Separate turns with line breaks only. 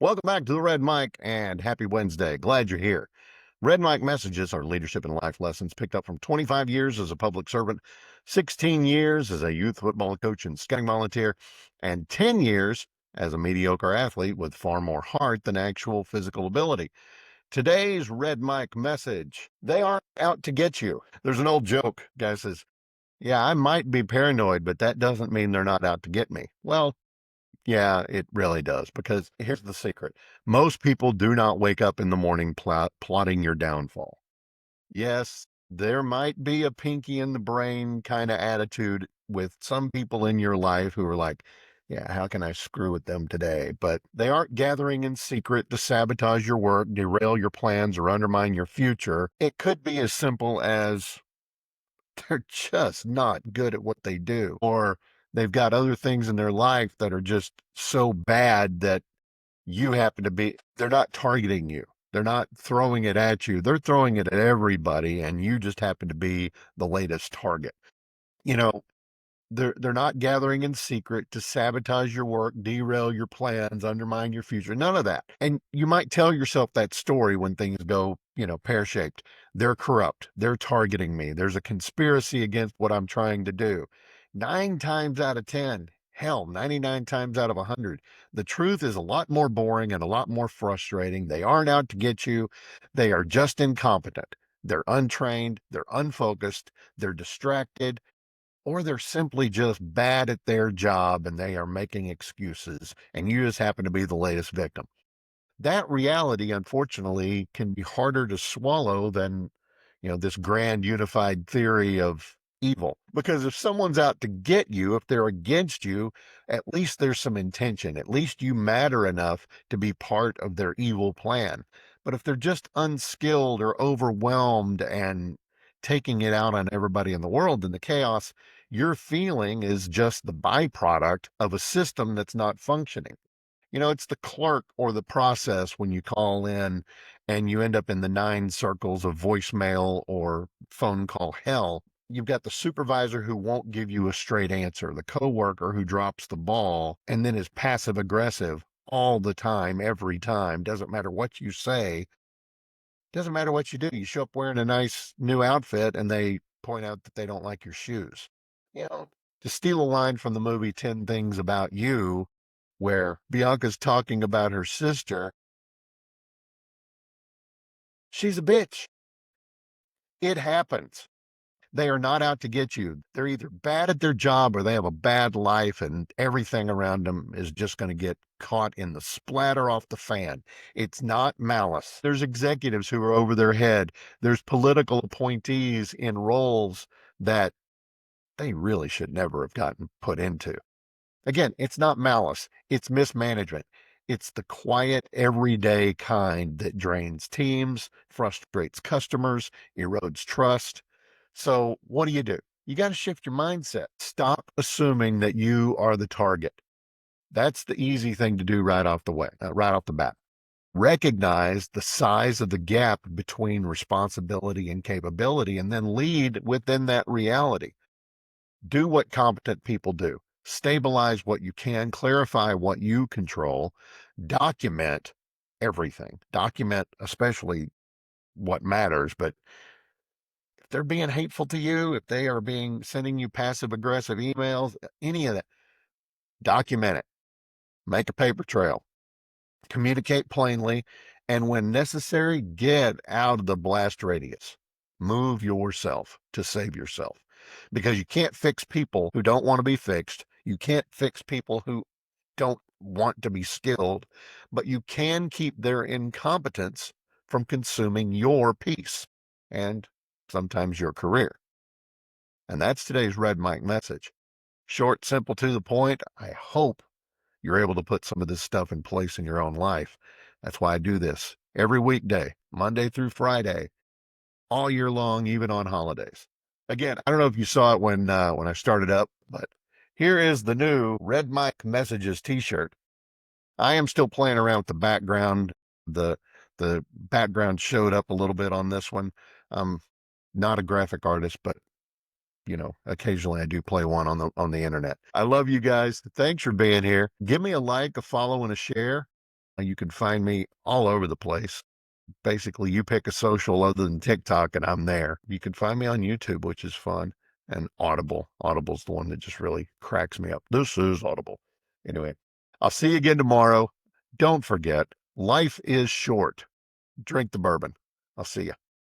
Welcome back to the Red Mic and happy Wednesday. Glad you're here. Red Mic messages are leadership and life lessons picked up from 25 years as a public servant, 16 years as a youth football coach and scouting volunteer, and 10 years as a mediocre athlete with far more heart than actual physical ability. Today's Red Mic message: they aren't out to get you. There's an old joke. Guy says, "Yeah, I might be paranoid, but that doesn't mean they're not out to get me." Well, yeah, it really does. Because here's the secret: most people do not wake up in the morning plotting your downfall. Yes, there might be a pinky in the brain kind of attitude with some people in your life who are like, yeah, how can I screw with them today? But they aren't gathering in secret to sabotage your work, derail your plans, or undermine your future. It could be as simple as they're just not good at what they do, or they've got other things in their life that are just so bad that you happen to be, they're not targeting you. They're not throwing it at you. They're throwing it at everybody, and you just happen to be the latest target. You know, they're not gathering in secret to sabotage your work, derail your plans, undermine your future. None of that. And you might tell yourself that story when things go, pear-shaped. They're corrupt. They're targeting me. There's a conspiracy against what I'm trying to do. 9 times out of 10, hell, 99 times out of 100, the truth is a lot more boring and a lot more frustrating. They aren't out to get you. They are just incompetent. They're untrained. They're unfocused. They're distracted, or they're simply just bad at their job and they are making excuses, and you just happen to be the latest victim. That reality, unfortunately, can be harder to swallow than, this grand unified theory of evil. Because if someone's out to get you, if they're against you, at least there's some intention. At least you matter enough to be part of their evil plan. But if they're just unskilled or overwhelmed and taking it out on everybody in the world, then the chaos you're feeling is just the byproduct of a system that's not functioning. It's the clerk or the process when you call in and you end up in the 9 circles of voicemail or phone call hell. You've got the supervisor who won't give you a straight answer, the coworker who drops the ball and then is passive aggressive all the time, every time. Doesn't matter what you say, doesn't matter what you do. You show up wearing a nice new outfit and they point out that they don't like your shoes. You know, to steal a line from the movie 10 Things About You, where Bianca's talking about her sister, she's a bitch. It happens. They are not out to get you. They're either bad at their job or they have a bad life, and everything around them is just going to get caught in the splatter off the fan. It's not malice. There's executives who are over their head. There's political appointees in roles that they really should never have gotten put into. Again, it's not malice, it's mismanagement. It's the quiet, everyday kind that drains teams, frustrates customers, erodes trust. So, what do? You got to shift your mindset. Stop assuming that you are the target. That's the easy thing to do right off the bat. Recognize the size of the gap between responsibility and capability, and then lead within that reality. Do what competent people do. Stabilize what you can, clarify what you control, document everything. Document especially what matters, but if they're being hateful to you, if they are being sending you passive aggressive emails, any of that, document it. Make a paper trail. Communicate plainly, and when necessary, get out of the blast radius. Move yourself to save yourself, because you can't fix people who don't want to be fixed. You can't fix people who don't want to be skilled, but you can keep their incompetence from consuming your peace and sometimes your career. And that's today's Red Mic message. Short, simple, to the point. I hope you're able to put some of this stuff in place in your own life. That's why I do this every weekday, Monday through Friday, all year long, even on holidays. Again, I don't know if you saw it when I started up, but here is the new Red Mic Messages t-shirt. I am still playing around with the background. The background showed up a little bit on this one. I'm not a graphic artist, but occasionally I do play one on the internet. I love you guys. Thanks for being here. Give me a like, a follow, and a share. You can find me all over the place. Basically, you pick a social other than TikTok and I'm there. You can find me on YouTube, which is fun, and Audible. Audible's the one that just really cracks me up. This is Audible. Anyway, I'll see you again tomorrow. Don't forget, life is short. Drink the bourbon. I'll see you.